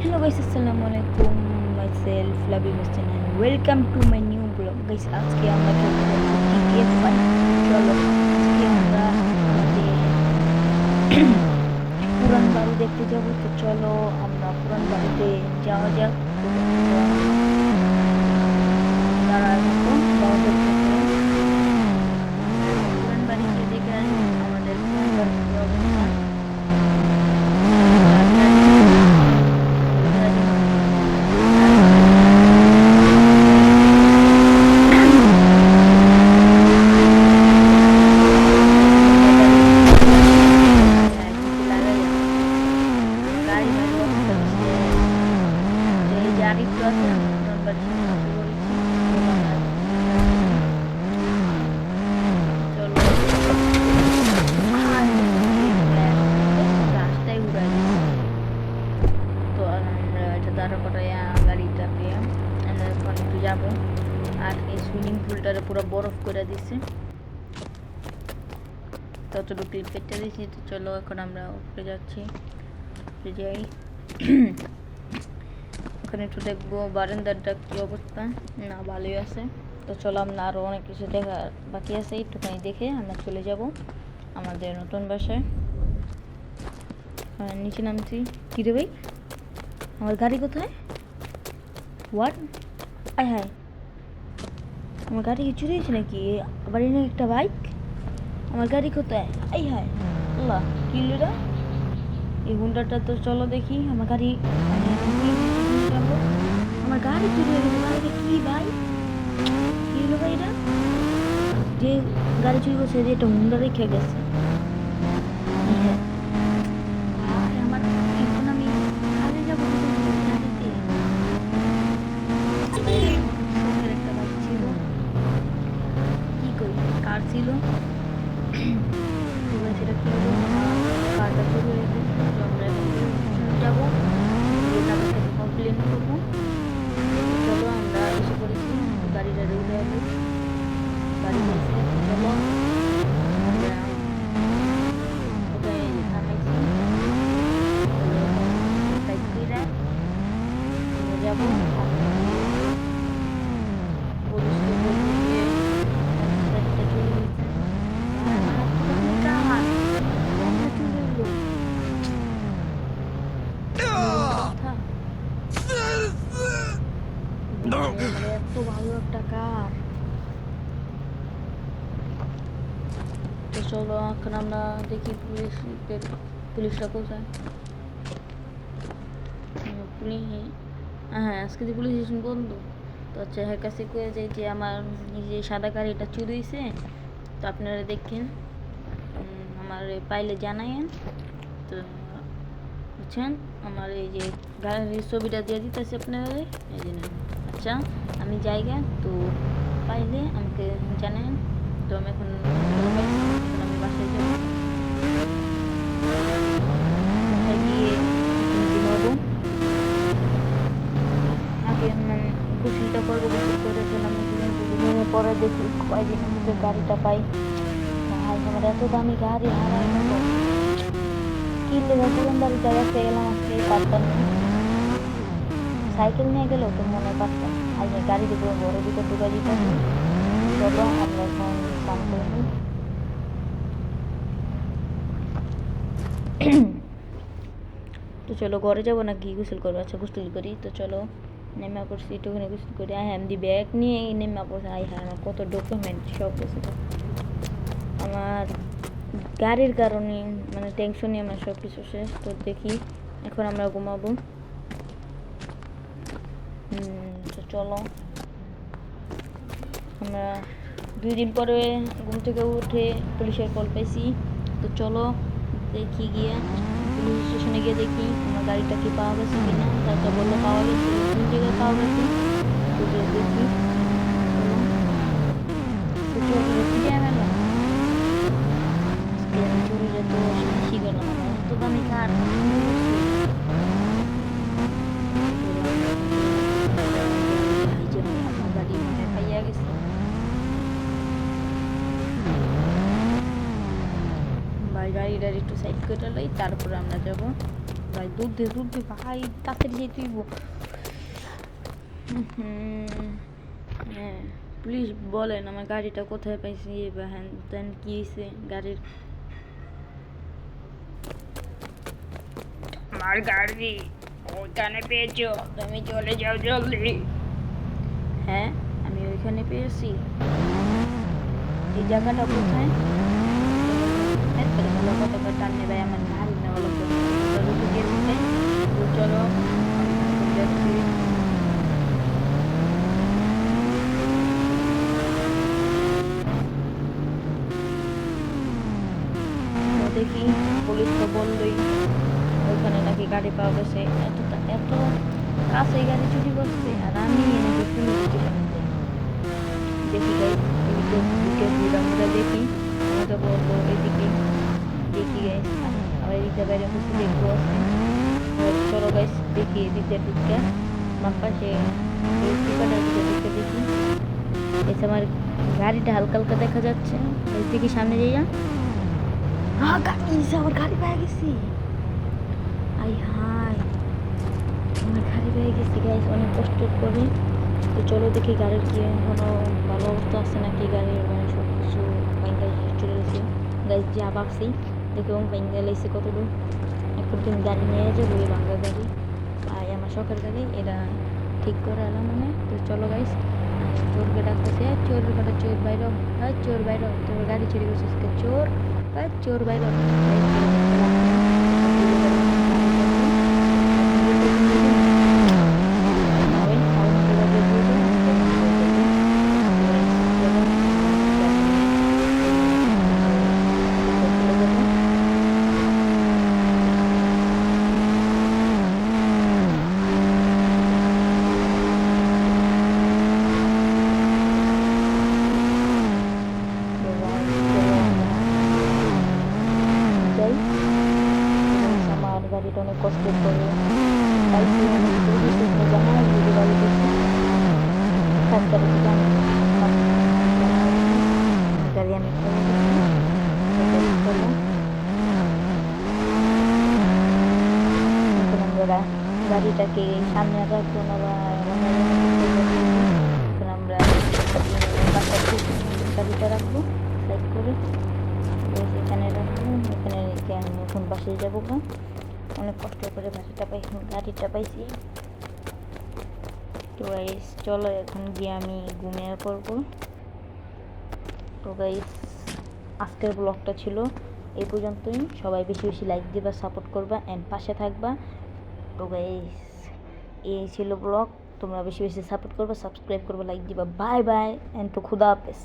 Hello guys, Assalamualaikum. Myself Labi Hussein and welcome to my new vlog. Guys, আজকে আমরা খেলতে যাচ্ছি cricket fight. চলো আজকে আমরা আমাদের পুরান বাড়ি দেখতে যাব। তো চলো আমরা পুরান বাড়িতে যাওয়া যাক। দাঁড়ায় থাকুন, পুরান বাড়িতে দেখে আমাদের পুরান বাড়ির অবস্থা। গাড়িটাকে আমরা এখন একটু যাবো। আর এই সুইমিং পুলটারে পুরো বরফ করে দিছে, ততটুকু ক্লিপ কেটে দিয়েছি। তো চলো এখন আমরা উপরে যাচ্ছি, যাই ওখানে একটু দেখবো বারান্দারটা কি অবস্থা। না, ভালোই আছে। তো চলো আমরা আরও অনেক কিছু দেখা বাকি আছে, একটুখানি দেখে আমরা চলে যাব আমাদের নতুন বাসায়। নিচে নামছি। কী রে ভাই, আমার গাড়ি কোথায়? হোয়াট? আয় হায়, আমার গাড়ি কি চুরি হয়েছে নাকি? আবার এনে একটা বাইক, আমার গাড়ি কোথায়? আয় হায় আল্লাহ, কি লেরা এই হুন্ডাটা। তো চলো দেখি আমার গাড়ি, আমার গাড়ি চুরি হয়ে গেছে। গাড়িটা কি ভাই, কি হলো ভাই? এটা যে গাড়ি চুরি করছে যে একটা হুন্ডা রেখে গেছে। ছিল সেটা কি হলো, কারটা চুরি হয়ে গেছে। আমরা যাবো, তাদের সাথে কমপ্লেন করবো। চলো আমরা এসে পড়েছি, গাড়িটা উঠে যাবো। গাড়ি এসে চলো আমরা ওখানে থামাইছি, যাবো। এত ভালো একটা কার। তো চলো এখন আমরা দেখি পুলিশরা কোথায়। পুলিশ, হ্যাঁ আজকে যে পুলিশ স্টেশন বন্ধ। তো আচ্ছা, হ্যাঁ কাছে কয়ে যাই যে আমার এই যে সাদা গাড়িটা চুরি হয়েছে, তো আপনারা দেখেন, আমার পাইলে জানায়েন। তো বুঝছেন, আমার এই যে গাড়ির ছবিটা দিয়ে দিতেছে আপনারা, এই যে নেন। আচ্ছা, আমি জায়গা তো পাইলে আমাকে জানেন। তো আমি এখন আমি বাসায় যাব, বাসায় গিয়ে ঘুমাবো। আগে মানে গোসলটা করবো, গোসল করেছিলাম ঘুমিয়ে পরে দেখি কয়দিনের মধ্যে গাড়িটা পাই। ভাই আমার এত দামি গাড়ি হারাই নেবো কি লেগে পুরন বাড়ি জায়গাতে গেলাম, আজকে পারতাম না। সাইকেল নিয়ে গেলেও তো মনে পারতাম। আর গাড়ি দিয়ে পুরো ঘরের ভিতর ঢুকে দিতাম। চলো আমরা এখন স্নান করে নিই। তো চলো ঘরে যাবো না, গিয়ে গোসল করবো। আচ্ছা গোসল করি। তো চলো নেমা পড়ছি, একটুখানি গোসল করি। হ্যাঁ আমি ব্যাগ নিয়ে নেমা পড়ছি। হ্যাঁ আমার কত ডকুমেন্ট সব কিছু। আমার গাড়ির কারণে মানে টেনশনই আমার সব কিছু শেষ। তো দেখি এখন আমরা ঘুমাবো। তো চলো আমরা 2 দিন পরে ঘুম থেকে উঠে পুলিশের কল পাইছি। তো চলো দেখি গিয়ে পুলিশ স্টেশনে গিয়ে দেখি আমার গাড়িটা কি পাওয়া গেছে কিনা। তারপর বললো পাওয়া গেছে, কোন জায়গায় পাওয়া গেছে তো দেখি। চুরিটা তো সাহসী গেল না, এত দামি কার। গাড়ি মনে পাইয়া গেছে। গাড়িটার একটু সাইড করে লই, তারপরে আমরা যাব। ভাই দুধ দে ভাই, তাড়াতাড়ি যেতে হইব। হ্যাঁ প্লিজ বলেন আমার গাড়িটা কোথায় পাইছি বা হ্যান ত্যান কী হয়েছে গাড়ির। আমার গাড়ি ওইখানে পেয়েছো, তুমি চলে যাও জলদি। হ্যাঁ আমি ওইখানে পেয়েছি। এই জায়গাটা কোথায়? কত টান নেবে আমার গাড়ি নেওয়া লোক। চলো যাচ্ছি। দেখি পুলিশ তো বললই ওইখানে নাকি গাড়ি পাওয়া গেছে। এত কাছে গাড়ি চুরি করছে আর আমি এনেছি পুলিশ স্টেশনে। দেখি গাই এদিকে ঢুকে ঘুরা দেখি, আমাকে বললো এদিকে দেখি গাইস, আবার এদিকে বাইরে কিছু দেখবো আছে। চলো গাইস দেখি এদিকে ঢুকে আমার পাশে এই ঠিকানার দিকে দেখি। এসে আমার গাড়িটা হালকা হালকা দেখা যাচ্ছে, দেখি সামনে যাইয়া। হ্যাঁ গাড়ি আমার গাড়ি পেয়ে গেছি। আই হাই আমার গাড়ি পেয়ে গেছি গাইস, অনেক কষ্ট করে। তো চলো দেখি গাড়ির কি এখনো ভালো অবস্থা আছে নাকি, গাড়ির মানে সব কিছু ভাঙ্গা চলে গেছে গাইস। যা ভাবছি দেখে ভাঙ্গা লাগছে কতদূর। এখন তুমি গাড়ি নিয়ে যাবো ওই ভাঙ্গা গাড়ি, আর আমার শখের গাড়ি এটা ঠিক করে এলাম মানে। তো চলো গাইস চোরকে ডাকতেছে, চোর বেটা চোর বাইর, চোর বাইর, তোর গাড়ি চুরি করছিস চোর, চোর বাইর। আমার গাড়িটা অনেক কষ্ট করে পাইছি, অনেক জানাই যদি গাড়ি দেখি খাস গাড়ি থেকে আমি গাড়ি আমি আমরা গাড়িটাকে সামনে রাখবো না বা এখন আমরা গাড়িটা রাখবো সাইড করে, এখানে রাখবো। এখানে রেখে আমি এখন বাসায় যাবো। অনেক কষ্ট করে গাড়িটা পাইছি। তো গাইস চলো এখন গিয়ে আমি ঘুমিয়ে পড়বো। তো গাইস আজকের ব্লগটা ছিল এই পর্যন্তই। সবাই বেশি বেশি লাইক দিবা, সাপোর্ট করবা অ্যান্ড পাশে থাকবা। তো গাইস এই ছিল ব্লগ, তোমরা বেশি বেশি সাপোর্ট করবা, সাবস্ক্রাইব করবা, লাইক দিবা। বাই বাই অ্যান্ড তো খুদা হাফেজ।